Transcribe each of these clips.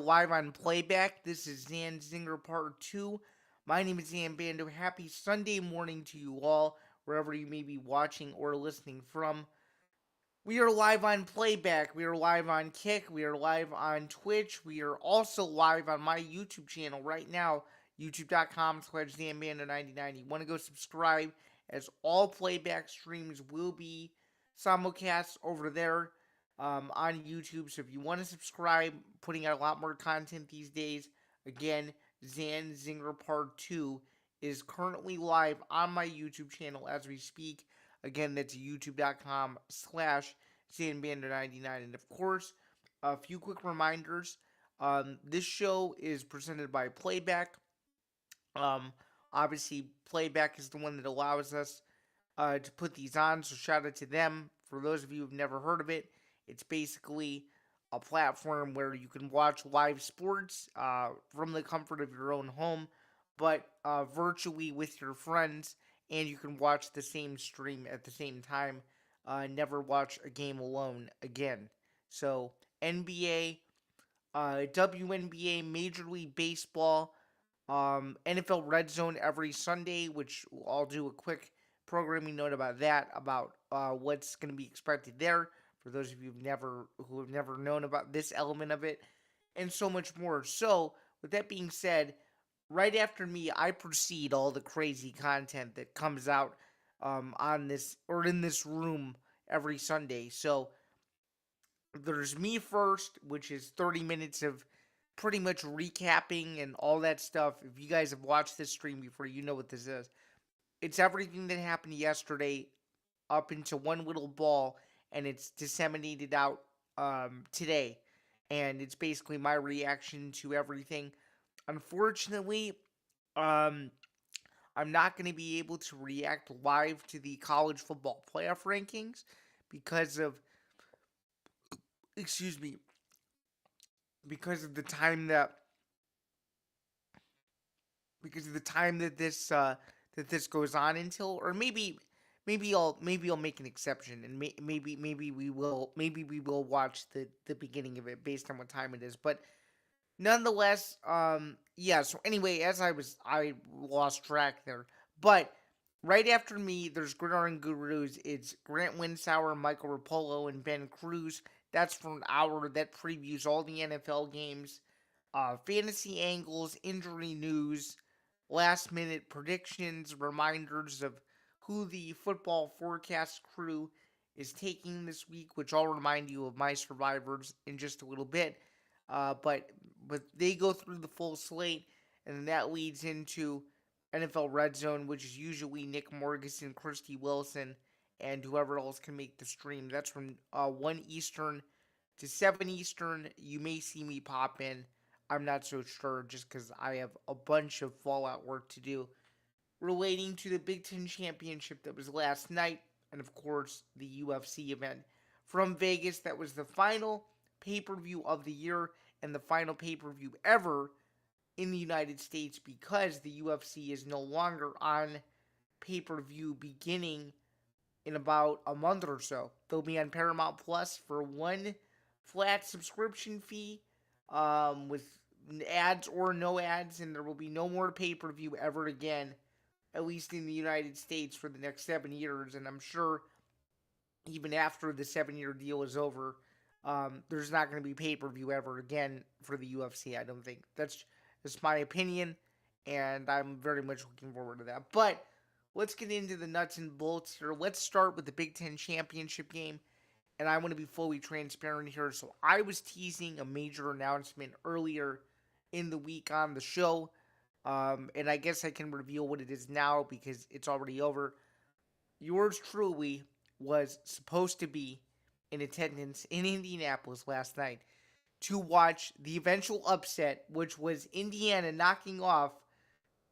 live on playback. This is Zain Zinger Part 2. My name is Zain Bando. Happy Sunday morning to you all, wherever you may be watching or listening from. We are live on playback. We are live on Kick. We are live on Twitch. We are also live on my YouTube channel right now, youtube.com/ZanBando99. You want to go subscribe, as all playback streams will be simulcast over there on YouTube. So if you want to subscribe, putting out a lot more content these days. Again, Zain Zinger Part 2 is currently live on my YouTube channel as we speak. Again, that's youtube.com/ZanBando99. And of course, a few quick reminders. This show is presented by Playback. Obviously, Playback is the one that allows us to put these on, so shout out to them. For those of you who've never heard of it, it's basically a platform where you can watch live sports from the comfort of your own home, but virtually with your friends, and you can watch the same stream at the same time. Never watch a game alone again. So NBA, WNBA, Major League Baseball, NFL Red Zone every Sunday, which I'll do a quick programming note about that, about what's going to be expected there for those of you who have never known about this element of it, and so much more. So, with that being said, right after me, I precede all the crazy content that comes out on this or in this room every Sunday. So, there's me first, which is 30 minutes of pretty much recapping and all that stuff. If you guys have watched this stream before, you know what this is. It's everything that happened yesterday up into one little ball, and it's disseminated out today. And it's basically my reaction to everything. Unfortunately, I'm not going to be able to react live to the college football playoff rankings because of, excuse me, because of the time that this goes on until, or maybe I'll make an exception, and maybe we will watch the beginning of it based on what time it is. But nonetheless, yeah. So anyway, I lost track there. But right after me, there's Gridiron Gurus. It's Grant Winsauer, Michael Rapolo, and Ben Cruz. That's for an hour. That previews all the NFL games, fantasy angles, injury news, last minute predictions, reminders of who the football forecast crew is taking this week, which I'll remind you of my survivors in just a little bit. But they go through the full slate, and then that leads into NFL Red Zone, which is usually Nick Morgeson, Christy Wilson, and whoever else can make the stream. That's from 1 Eastern to 7 Eastern. You may see me pop in. I'm not so sure, just because I have a bunch of Fallout work to do relating to the Big Ten Championship that was last night, and of course the UFC event from Vegas that was the final pay-per-view of the year and the final pay-per-view ever in the United States, because the UFC is no longer on pay-per-view beginning in about a month or so. They'll be on Paramount Plus for one flat subscription fee, with ads or no ads, and there will be no more pay-per-view ever again, at least in the United States, for the next 7 years. And I'm sure even after the 7-year deal is over, there's not going to be pay-per-view ever again for the UFC, I don't think. That's my opinion, and I'm very much looking forward to that. But let's get into the nuts and bolts here. Let's start with the Big Ten Championship game, and I want to be fully transparent here. So I was teasing a major announcement earlier in the week on the show, and I guess I can reveal what it is now because it's already over. Yours truly was supposed to be in attendance in Indianapolis last night to watch the eventual upset, which was Indiana knocking off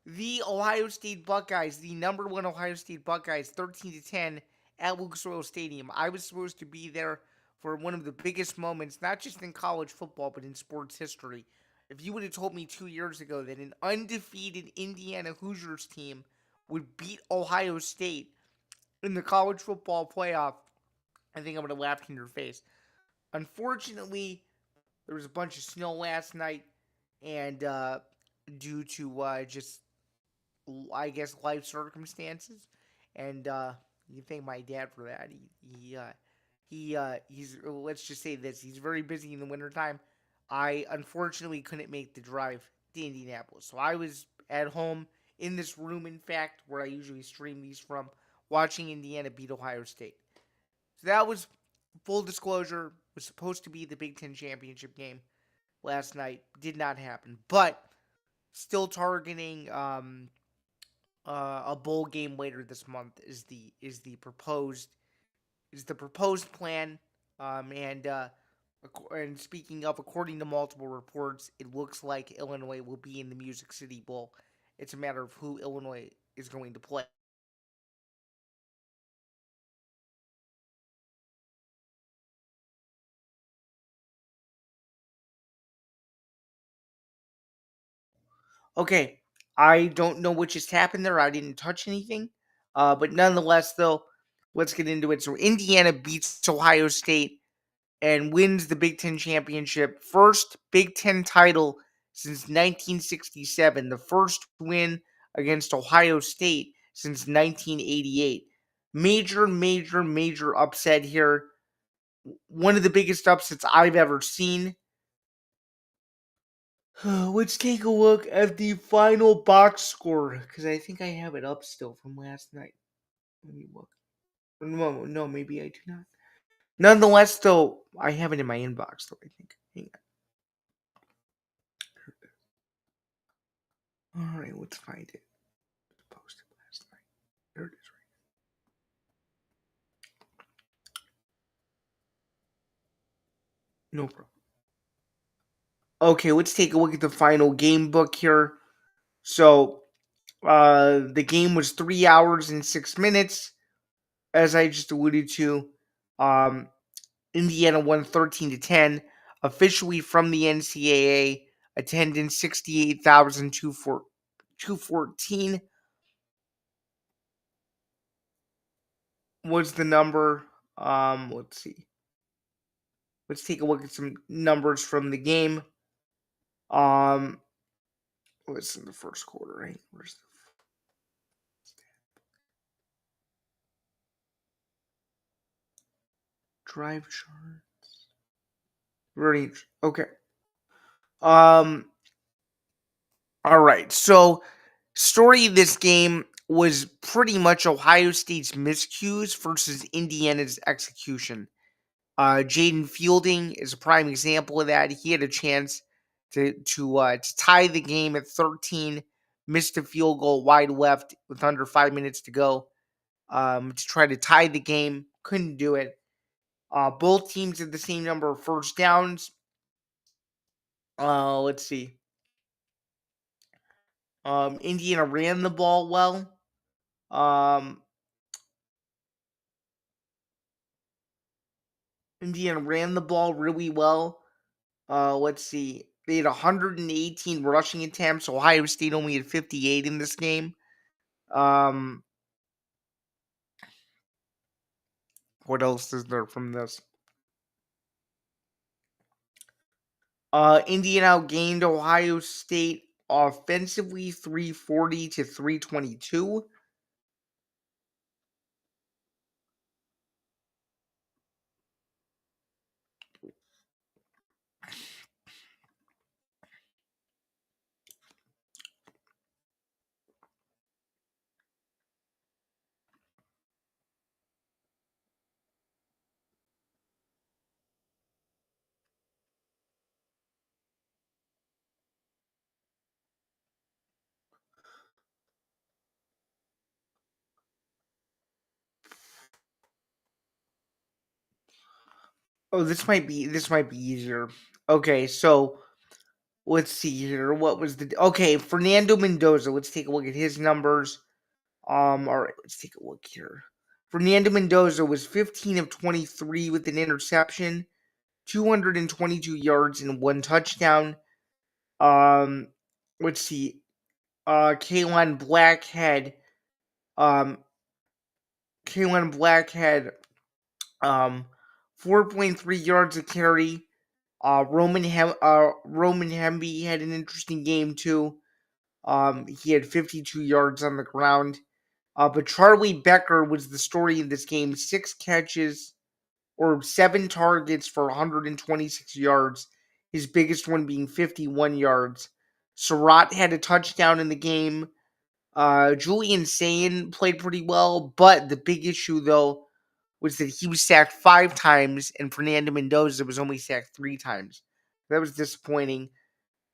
the Ohio State Buckeyes, the number one Ohio State Buckeyes, 13-10 at Lucas Oil Stadium. I was supposed to be there for one of the biggest moments, not just in college football, but in sports history. If you would have told me 2 years ago that an undefeated Indiana Hoosiers team would beat Ohio State in the college football playoff, I think I would have laughed in your face. Unfortunately, There was a bunch of snow last night, and due to just I guess life circumstances, and you thank my dad for that. He's let's just say this: he's very busy in the wintertime. I unfortunately couldn't make the drive to Indianapolis, so I was at home in this room, in fact, where I usually stream these from, watching Indiana beat Ohio State. So that was full disclosure. Was supposed to be the Big Ten championship game last night. Did not happen, but still targeting a bowl game later this month is the proposed plan. And speaking of, according to multiple reports, it looks like Illinois will be in the Music City Bowl. It's a matter of who Illinois is going to play. Okay, I don't know what just happened there. I didn't touch anything. But nonetheless, though, let's get into it. So Indiana beats Ohio State and wins the Big Ten championship. First Big Ten title since 1967. The first win against Ohio State since 1988. Major, major, major upset here. One of the biggest upsets I've ever seen. Let's take a look at the final box score because I think I have it up still from last night. Let me look. No, maybe I do not. Nonetheless, though, I have it in my inbox, though, I think. Hang on. All right, let's find it. Posted last night. There it is. No problem. Okay, let's take a look at the final game book here. So, the game was 3 hours and 6 minutes, as I just alluded to. Um, Indiana won 13-10, officially from the NCAA. Attendance 68,214 was the number. Let's see. Let's take a look at some numbers from the game. Um, what's in the first quarter? Right? Where's the drive charts? Range. Okay. Um. All right. So, story of this game was pretty much Ohio State's miscues versus Indiana's execution. Jaden Fielding is a prime example of that. He had a chance to tie the game at 13, missed a field goal wide left with under 5 minutes to go. To try to tie the game, couldn't do it. Both teams had the same number of first downs. Let's see. Indiana ran the ball well. Um, Indiana ran the ball really well. Let's see. They had 118 rushing attempts. Ohio State only had 58 in this game. Um, what else is there from this? Indiana gained Ohio State offensively 340 to 322. Oh, this might be easier. Okay, so let's see here. What was the okay? Fernando Mendoza. Let's take a look at his numbers. All right, let's take a look here. Fernando Mendoza was 15 of 23 with an interception, 222 yards and one touchdown. Um, let's see. Kaylon Black had um Kaylon Black had um 4.3 yards a carry, Roman Hemby had an interesting game too. He had 52 yards on the ground. But Charlie Becker was the story in this game. 6 catches or 7 targets for 126 yards. His biggest one being 51 yards. Surratt had a touchdown in the game. Julian Zain played pretty well, but the big issue though was that he was sacked 5 times, and Fernando Mendoza was only sacked 3 times. That was disappointing.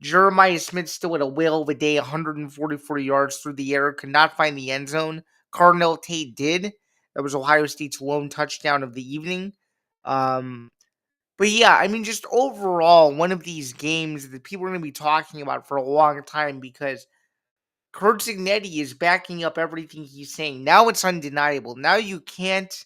Jeremiah Smith still had a whale of a day, 144 yards through the air, could not find the end zone. Cardinal Tate did. That was Ohio State's lone touchdown of the evening. But yeah, I mean, just overall, one of these games that people are going to be talking about for a long time because Kurt Signetti is backing up everything he's saying. Now it's undeniable. Now you can't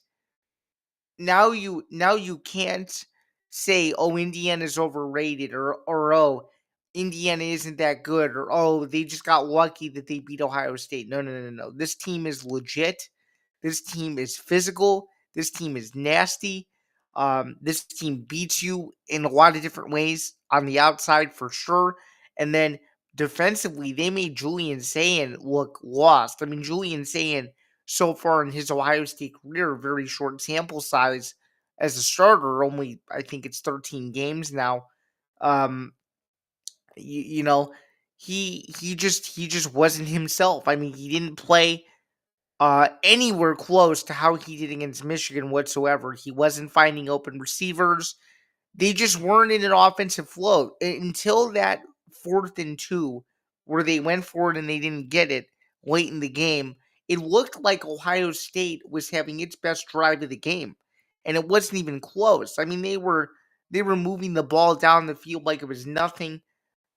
say, oh, Indiana's overrated, or oh, Indiana isn't that good, or oh, they just got lucky that they beat Ohio State. No, no, no, no, no. This team is legit. This team is physical. This team is nasty. This team beats you in a lot of different ways on the outside for sure. And then defensively, they made Julian Zain look lost. I mean, Julian Zain so far in his Ohio State career, very short sample size as a starter. Only I think it's 13 games now. Um, you know, he just wasn't himself. I mean, he didn't play anywhere close to how he did against Michigan whatsoever. He wasn't finding open receivers. They just weren't in an offensive flow until that 4th and 2 where they went for it and they didn't get it late in the game. It looked like Ohio State was having its best drive of the game, and it wasn't even close. I mean, they were moving the ball down the field like it was nothing.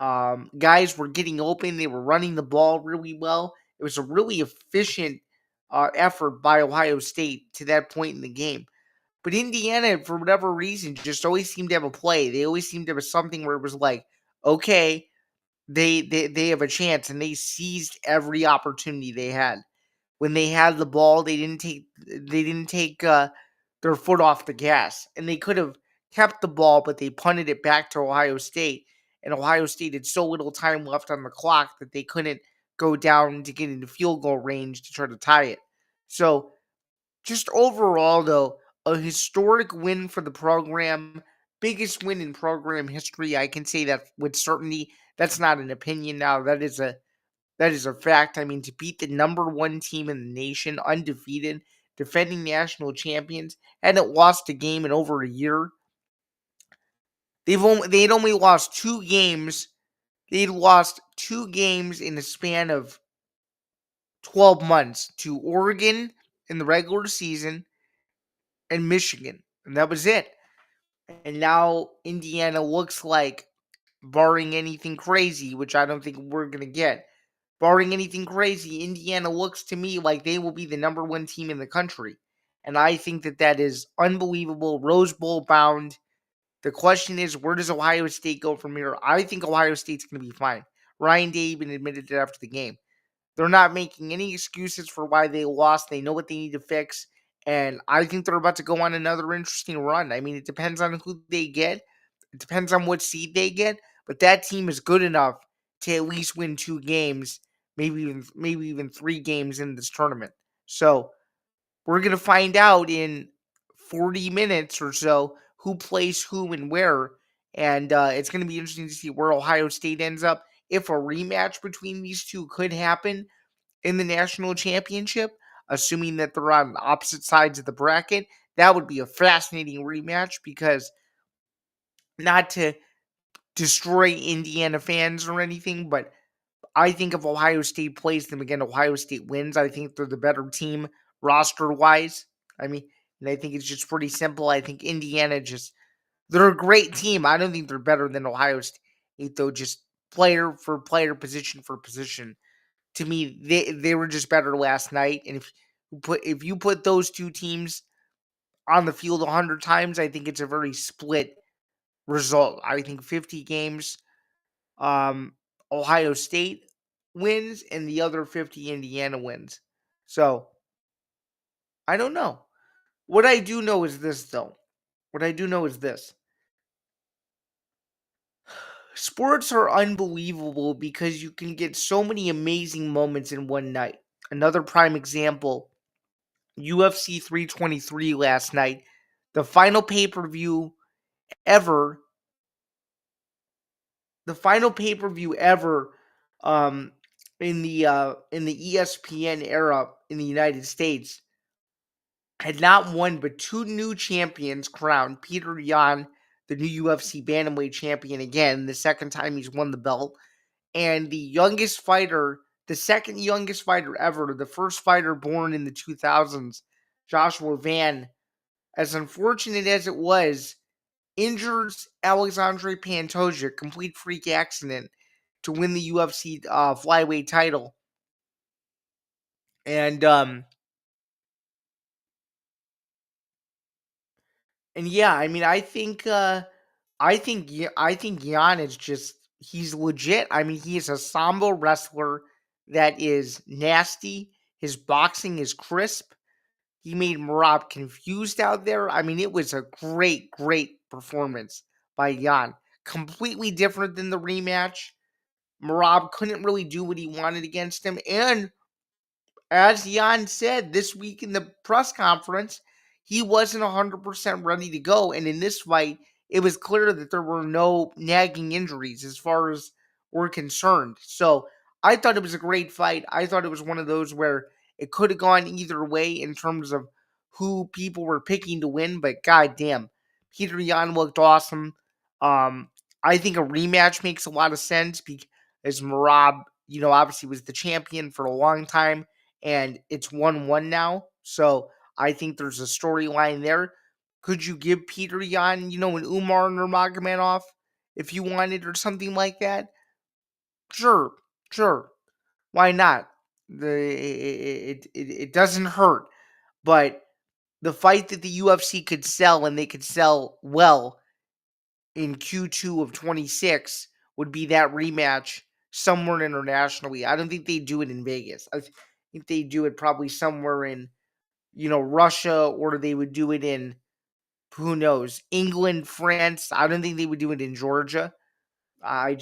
Guys were getting open. They were running the ball really well. It was a really efficient effort by Ohio State to that point in the game. But Indiana, for whatever reason, just always seemed to have a play. They always seemed to have something where it was like, okay, they have a chance, and they seized every opportunity they had. When they had the ball, they didn't take their foot off the gas, and they could have kept the ball, but they punted it back to Ohio State, and Ohio State had so little time left on the clock that they couldn't go down to get into field goal range to try to tie it. So just overall, though, a historic win for the program, biggest win in program history. I can say that with certainty. That's not an opinion now. That is a fact. I mean, to beat the number one team in the nation, undefeated, defending national champions, hadn't lost a game in over a year. They'd only lost 2 games. They'd lost 2 games in a span of 12 months to Oregon in the regular season and Michigan, and that was it. And now Indiana looks like, barring anything crazy, which I don't think we're gonna get, barring anything crazy, Indiana looks to me like they will be the number one team in the country. And I think that that is unbelievable, Rose Bowl bound. The question is, where does Ohio State go from here? I think Ohio State's going to be fine. Ryan Day even admitted it after the game. They're not making any excuses for why they lost. They know what they need to fix. And I think they're about to go on another interesting run. I mean, it depends on who they get. It depends on what seed they get. But that team is good enough to at least win 2 games, maybe even 3 games in this tournament. So we're gonna find out in 40 minutes or so who plays who and where, and it's gonna be interesting to see where Ohio State ends up. If a rematch between these two could happen in the national championship, assuming that they're on opposite sides of the bracket, that would be a fascinating rematch because, not to destroy Indiana fans or anything, but I think if Ohio State plays them again, Ohio State wins. I think they're the better team roster wise. I mean, and I think it's just pretty simple. I think Indiana they're a great team. I don't think they're better than Ohio State, though, just player for player, position for position. To me, they were just better last night. And if you put those two teams on the field 100 times, I think it's a very split result. I think 50 games, um, Ohio State wins, and the other 50 Indiana wins. So I don't know. What I do know is this, though. What I do know is this. Sports are unbelievable because you can get so many amazing moments in one night. Another prime example, UFC 323 last night, the final pay-per-view ever, the final pay-per-view ever um in the ESPN era in the United States had not one but two new champions crowned. Peter Yan, the new UFC bantamweight champion again, the second time he's won the belt, and the youngest fighter, the second youngest fighter ever, the first fighter born in the 2000s, Joshua Van, as unfortunate as it was, injured Alexandre Pantoja, complete freak accident, to win the UFC flyweight title. And yeah, I mean, I think Jan is just he's legit. I mean, he is a sambo wrestler that is nasty. His boxing is crisp. He made Marab confused out there. I mean, it was a great, great performance by Jan. Completely different than the rematch. Marab couldn't really do what he wanted against him, and as Jan said this week in the press conference, he wasn't 100% ready to go. And in this fight, it was clear that there were no nagging injuries as far as we're concerned. So I thought it was a great fight. I thought it was one of those where it could have gone either way in terms of who people were picking to win. But goddamn, Peter Yan looked awesome. Um, I think a rematch makes a lot of sense because Marab, obviously was the champion for a long time and it's 1-1 now. So I think there's a storyline there. Could you give Peter Yan, an Umar Nurmagomedov if you wanted or something like that? Sure, sure. Why not? It doesn't hurt, but the fight that the UFC could sell and they could sell well in Q2 of 26 would be that rematch somewhere internationally. I don't think they do it in Vegas. I think they do it probably somewhere in Russia, or they would do it in, who knows, England, France. I don't think they would do it in Georgia. I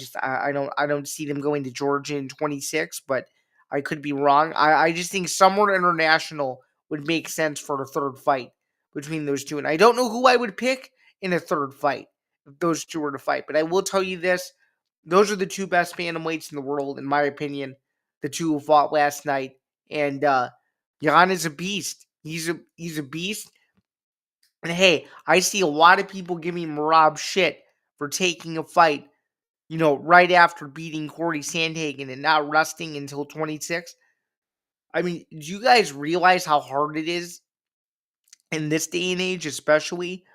don't see them going to Georgia in 26, but I could be wrong. I just think somewhere international would make sense for a third fight between those two. And I don't know who I would pick in a third fight if those two were to fight. But I will tell you this. Those are the two best bantamweights in the world, in my opinion. The two who fought last night. And Jan is a beast. He's a beast. And hey, I see a lot of people giving Marab shit for taking a fight, right after beating Corey Sandhagen and not resting until 26. I mean, do you guys realize how hard it is in this day and age, especially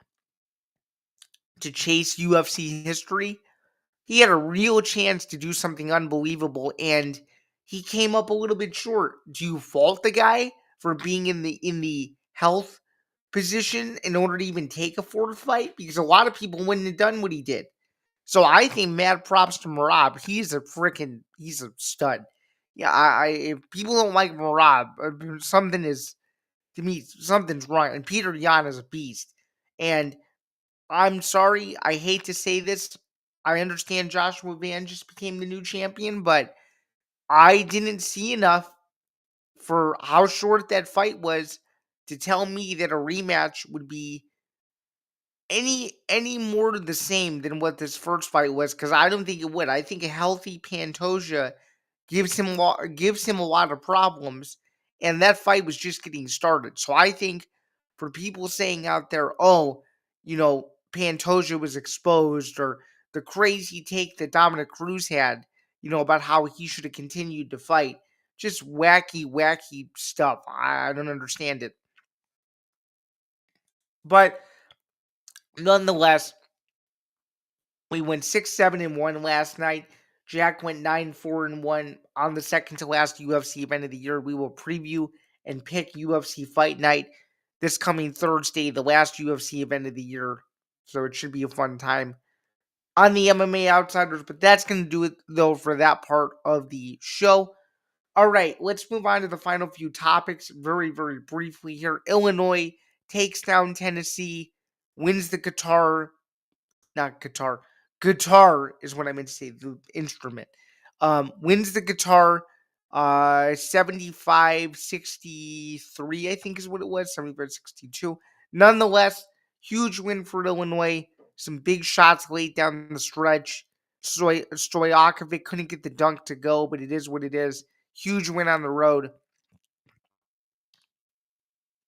to chase UFC history? He had a real chance to do something unbelievable, and he came up a little bit short. Do you fault the guy for being in the health position in order to even take a fourth fight? Because a lot of people wouldn't have done what he did. So I think mad props to Marab. He's a stud. Yeah, if people don't like Marab, something's wrong. And Peter Yan is a beast. And I'm sorry, I hate to say this. I understand Joshua Van just became the new champion, but I didn't see enough for how short that fight was to tell me that a rematch would be any more the same than what this first fight was, because I don't think it would. I think a healthy Pantoja gives him a lot of problems, and that fight was just getting started. So I think for people saying out there, oh, Pantoja was exposed, or the crazy take that Dominic Cruz had, about how he should have continued to fight, just wacky, wacky stuff. I don't understand it, but nonetheless, we went 6-7-1 last night. Jack went 9-4-1 on the second to last UFC event of the year. We will preview and pick UFC Fight Night this coming Thursday, the last UFC event of the year. So it should be a fun time on the MMA Outsiders. But that's going to do it, though, for that part of the show. All right, let's move on to the final few topics very, very briefly here. Illinois takes down Tennessee, wins the Qatar Guitar is what I meant to say, the instrument. Wins the guitar 75-63, I think is what it was, 75-62. Nonetheless, huge win for Illinois. Some big shots late down the stretch. Stojakovic couldn't get the dunk to go, but it is what it is. Huge win on the road.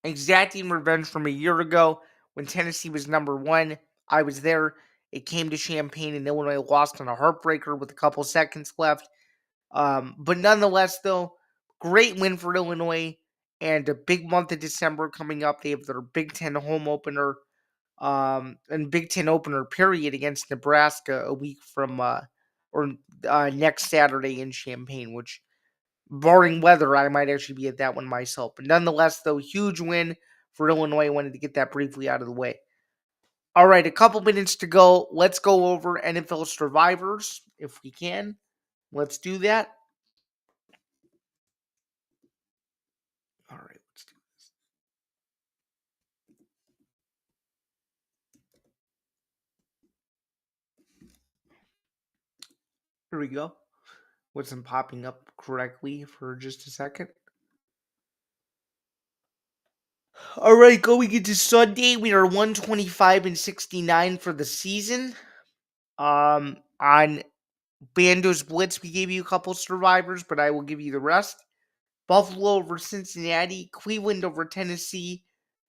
Exacting revenge from a year ago when Tennessee was number one. I was there. It came to Champaign, and Illinois lost on a heartbreaker with a couple seconds left. But nonetheless, though, great win for Illinois, and a big month of December coming up. They have their Big Ten home opener, and Big Ten opener period against Nebraska a week from or next Saturday in Champaign, which, barring weather, I might actually be at that one myself. But nonetheless, though, huge win for Illinois. I wanted to get that briefly out of the way. All right, a couple minutes to go. Let's go over NFL survivors if we can. Let's do that. All right, let's do this. Here we go. Wasn't popping up correctly for just a second. All right, going into Sunday, we are 125-69 for the season. On Bando's Blitz, we gave you a couple survivors, but I will give you the rest. Buffalo over Cincinnati, Cleveland over Tennessee,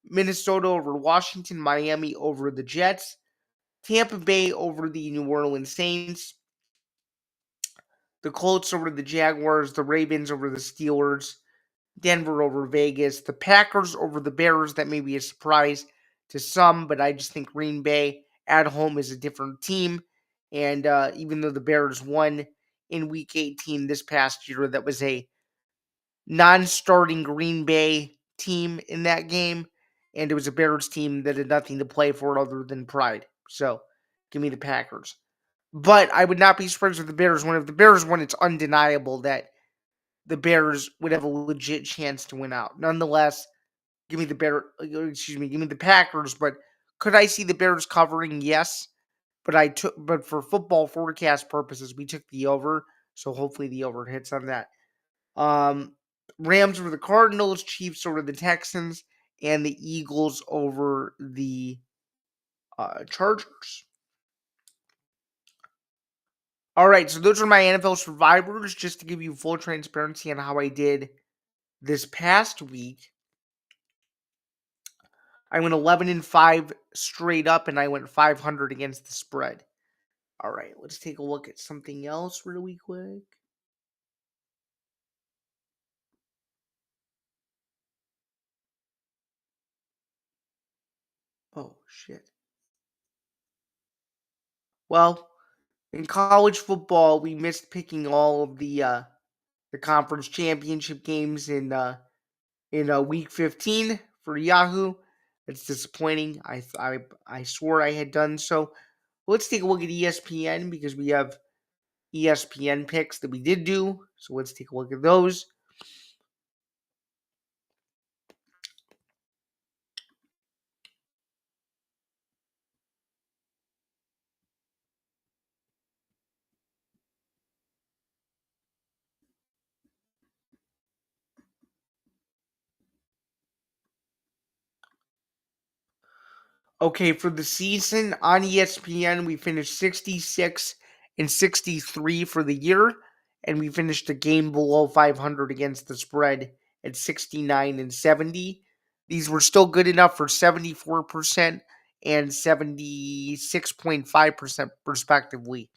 Minnesota over Washington, Miami over the Jets, Tampa Bay over the New Orleans Saints, the Colts over the Jaguars, the Ravens over the Steelers, Denver over Vegas, the Packers over the Bears. That may be a surprise to some, but I just think Green Bay at home is a different team. And even though the Bears won in Week 18 this past year, that was a non-starting Green Bay team in that game, and it was a Bears team that had nothing to play for other than pride. So, give me the Packers. But I would not be surprised if the Bears won. If the Bears won, it's undeniable that the Bears would have a legit chance to win out. Nonetheless, give me the give me the Packers. But could I see the Bears covering? Yes. But for football forecast purposes, we took the over. So hopefully the over hits on that. Um, Rams over the Cardinals, Chiefs over the Texans, and the Eagles over the Chargers. All right, so those are my NFL survivors. Just to give you full transparency on how I did this past week, I went 11-5 straight up, and I went 500 against the spread. All right, let's take a look at something else really quick. Oh shit. Well, in college football, we missed picking all of the conference championship games in week 15 for Yahoo. It's disappointing. I swore I had done so. Let's take a look at ESPN because we have ESPN picks that we did do. So let's take a look at those. Okay, for the season on ESPN, we finished 66-63 for the year, and we finished a game below 500 against the spread at 69-70. These were still good enough for 74% and 76.5% respectively.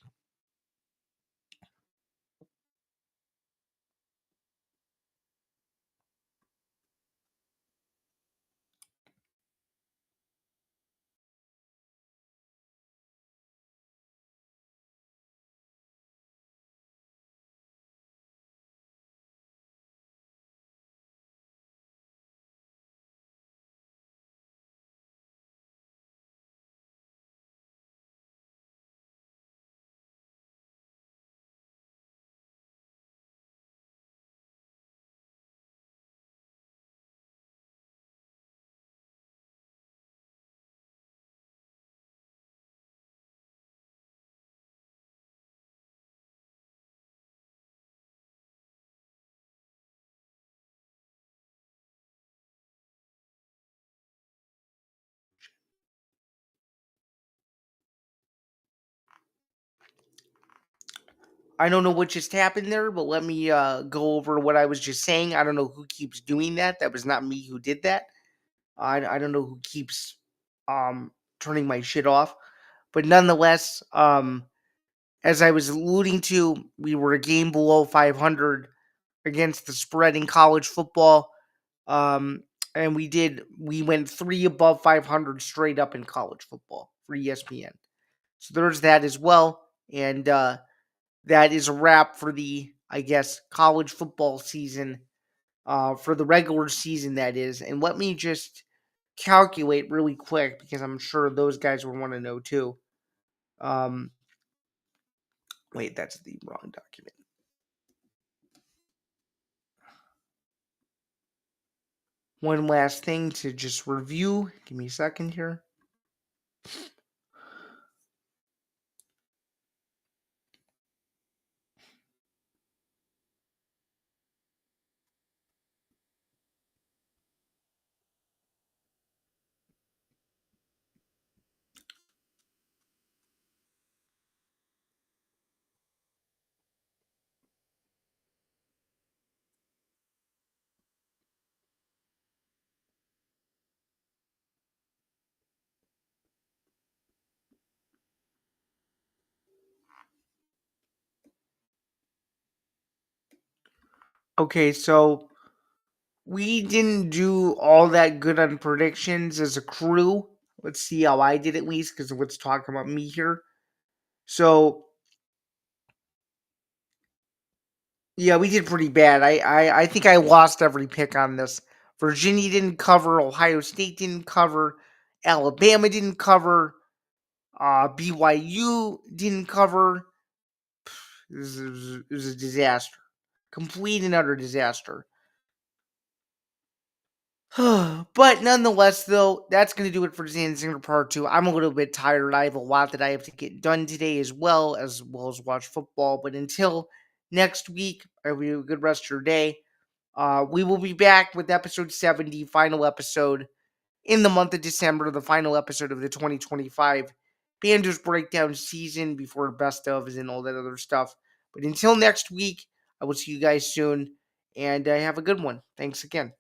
I don't know what just happened there, but let me go over what I was just saying. I don't know who keeps doing that. That was not me who did that. I don't know who keeps um turning my shit off. But nonetheless, as I was alluding to, we were a game below 500 against the spread in college football. Um, and we went three above 500 straight up in college football for ESPN. So there's that as well. And that is a wrap for the, I guess, college football season, for the regular season, that is. And let me just calculate really quick because I'm sure those guys would want to know too. Um, Wait, that's the wrong document. One last thing to just review. Give me a second here. Okay, so we didn't do all that good on predictions as a crew. Let's see how I did, at least, because let's talk about me here. So yeah, we did pretty bad. I think I lost every pick on this. Virginia didn't cover. Ohio State didn't cover. Alabama didn't cover. BYU didn't cover. It was a disaster. Complete and utter disaster. But nonetheless, though, that's going to do it for Zain Zinger Part 2. I'm a little bit tired. I have a lot that I have to get done today as well as watch football. But until next week, I hope you have a good rest of your day. We will be back with episode 70, final episode in the month of December, the final episode of the 2025 Bandos Breakdown season before best ofs and all that other stuff. But until next week, I will see you guys soon, and have a good one. Thanks again.